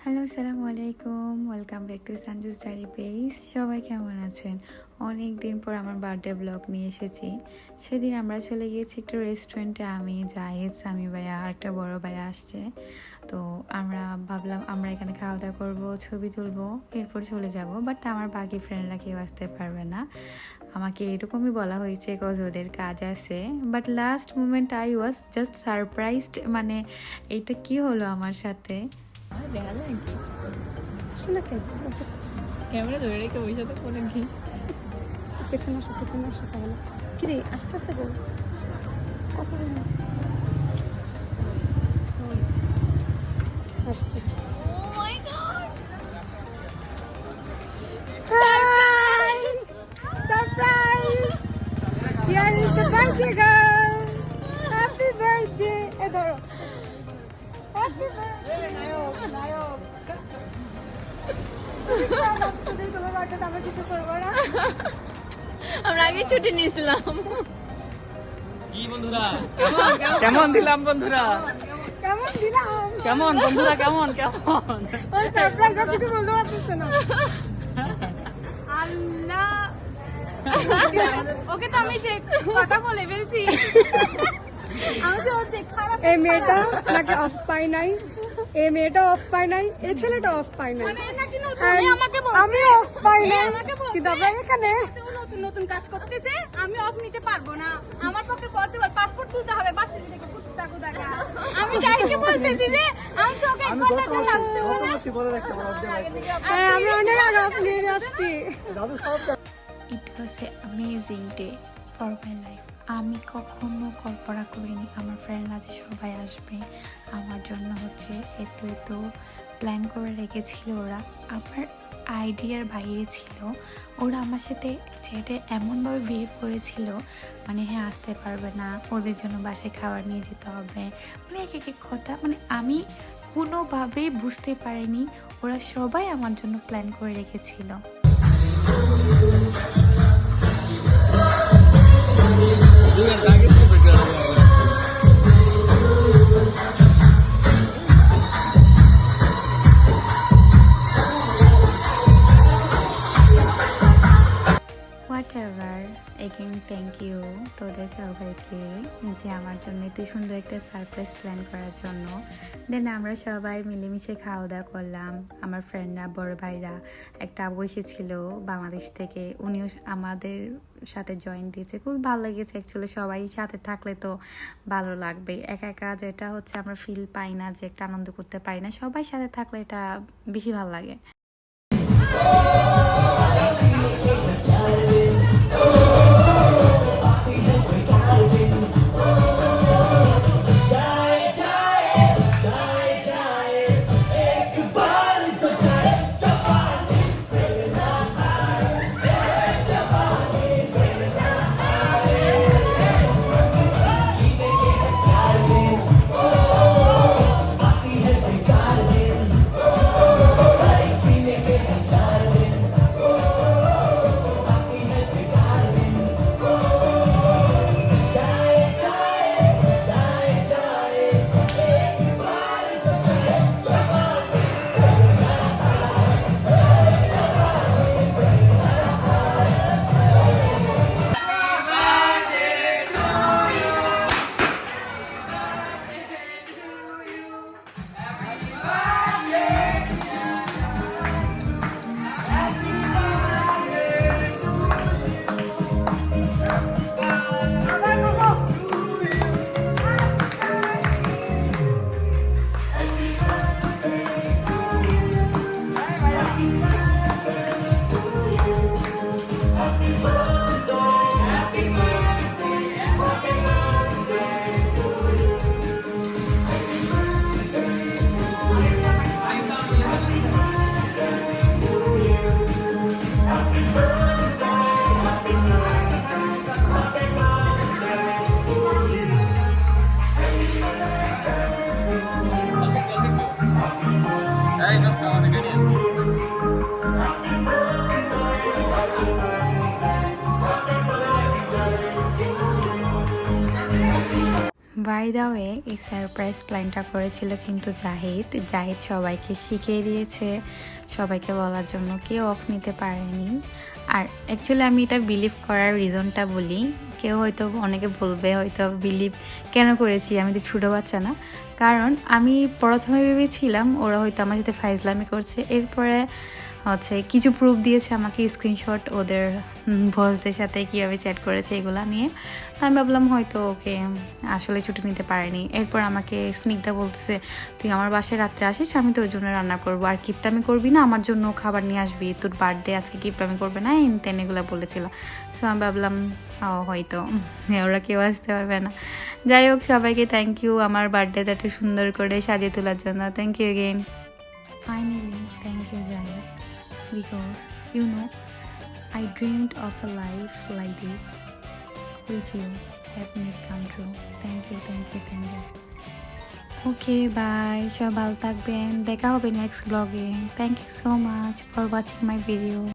Hello, আসসালামু আলাইকুম। Welcome back to Sanju's diary page. সবাই কেমন আছেন? অনেক দিন পর আমার বার্থডে ব্লগ নিয়ে এসেছি। সেদিন আমরা চলে গিয়েছি একটা রেস্টুরেন্টে, আমি জাহিদ, সামি ভাইয়া আর একটা বড় ভাইয়া আসছে। তো আমরা ভাবলাম আমরা এখানে খাওয়া দাওয়া করবো, ছবি তুলবো, এরপর চলে যাব। বাট আমার বাকি ফ্রেন্ডরা কেউ আসতে পারবে না। আমাকে এরকমই বলা হয়েছে কজ ওদের কাজ আছে। But last moment I was just surprised, মানে এটা কি হলো আমার সাথে। দেখা যায় কি শোনা কেন ক্যামেরা ধরে রেখে ওই সাথে ফোনে কি পেছনে আসো তাহলে কিরে আস্তে আস্তে বল কথা বল আসছে Surprise! Here is the birthday girl! Happy birthday! ধরো Happy birthday! নায়ক তোমার বার্থডে আমরা কিছু করবো না আমরা আগে ছুটি নিয়েছিলাম। কি বন্ধুরা কেমন দিলাম বন্ধুরা? কেমন দিলাম কেমন বন্ধুরা? কেমন কেমন ওই সারপ্রাইজ কিছু বলতে পারতেছে না আল্লাহ ওকে তো আমি যে কথা বলে ফেলছি। আমি তো হচ্ছে খারাপ এই মেয়েটা নাকি অফ পাই নাই, এই মেয়েটা অফ পাই নাই, এই ছেলেটা অফ পাই নাই, আমি অফ পাই নাই, কিন্তু আমরা এখানে নতুন নতুন কাজ করতেছে, আমি অফ নিতে পারবো না, আমার পক্ষে পসিবল। পাসপোর্ট তুলতে হবে, বাস থেকে কুত্তা কুদাকা। আমি ডাইরেক্ট বলতেছি যে আমি তোকে একটা জন্য আসতে বলে আমরা অনেক আগে অফ নিয়ে আসছি। It was a amazing day for my life. আমি কখনো কল্পনা করিনি আমার ফ্রেন্ডরা যে সবাই আসবে আমার জন্য। এত প্ল্যান করে রেখেছিল ওরা, আমার আইডিয়ার বাইরে ছিল। ওরা আমার সাথে যেটা এমনভাবে বিহেভ করেছিল, মানে হ্যাঁ আসতে পারবে না, ওদের জন্য বাসায় খাবার নিয়ে যেতে হবে, মানে এক কথা, মানে আমি কোনোভাবেই বুঝতে পারিনি ওরা সবাই আমার জন্য প্ল্যান করে রেখেছিল। হোয়াটএভার, এগেন থ্যাংক ইউ তোদের সবাইকে যে আমার জন্য এত সুন্দর একটা সারপ্রাইজ প্ল্যান করার জন্য। দেন আমরা সবাই মিলেমিশে খাওয়া দাওয়া করলাম। আমার ফ্রেন্ডরা, বড় ভাইরা, একটা আবু এসেছিল বাংলাদেশ থেকে, উনিও আমাদের সাথে জয়েন দিয়েছে। খুব ভালো লেগেছে অ্যাকচুয়ালি। সবাই সাথে থাকলে তো ভালো লাগবে, একা একা যেটা হচ্ছে আমরা ফিল পাই না, যে একটা আনন্দ করতে পারি না, সবাই সাথে থাকলে এটা বেশি ভালো লাগে। বাই দ্য ওয়ে এই সারপ্রাইজ প্ল্যানটা করেছিল কিন্তু জাহিদ সবাইকে শিখিয়ে দিয়েছে সবাইকে বলার জন্য, কেউ অফ নিতে পারেনি। আর অ্যাকচুয়ালি আমি এটা বিলিভ করার রিজনটা বলি, কেউ হয়তো অনেকে বলবে হয়তো বিলিভ কেন করেছি, আমি তো ছোটো বাচ্চা না। কারণ আমি প্রথমে ভেবেছিলাম ওরা হয়তো আমার সাথে ফাইজলামি করছে, এরপরে হচ্ছে কিছু প্রুফ দিয়েছে আমাকে, স্ক্রিনশট ওদের বসদের সাথে কীভাবে চ্যাট করেছে এগুলা নিয়ে। তো আমি ভাবলাম হয়তো ওকে আসলে ছুটি নিতে পারেনি। এরপর আমাকে স্নিগ্ধা বলতেছে তুই আমার বাসায় রাত্রে আসিস, আমি তোর জন্য রান্না করবো, আর কিপটামি করবি না, আমার জন্য খাবার নিয়ে আসবি, তোর বার্থডে আজকে কিপটামি করবে না, তেন এগুলো বলেছিল। সো আমি ভাবলাম হয়তো ওরা কেউ আসতে পারবে না। যাই হোক, সবাইকে থ্যাংক ইউ আমার বার্থডেটা একটু সুন্দর করে সাজিয়ে তোলার জন্য। Thank you again. Finally, thank you, Jaya, because you know, I dreamed of a life like this, which you have made come true. Thank you. Okay, bye. সবাই ভালো থাকবেন, দেখা হবে নেক্সট ব্লগে। Thank you so much for watching my video.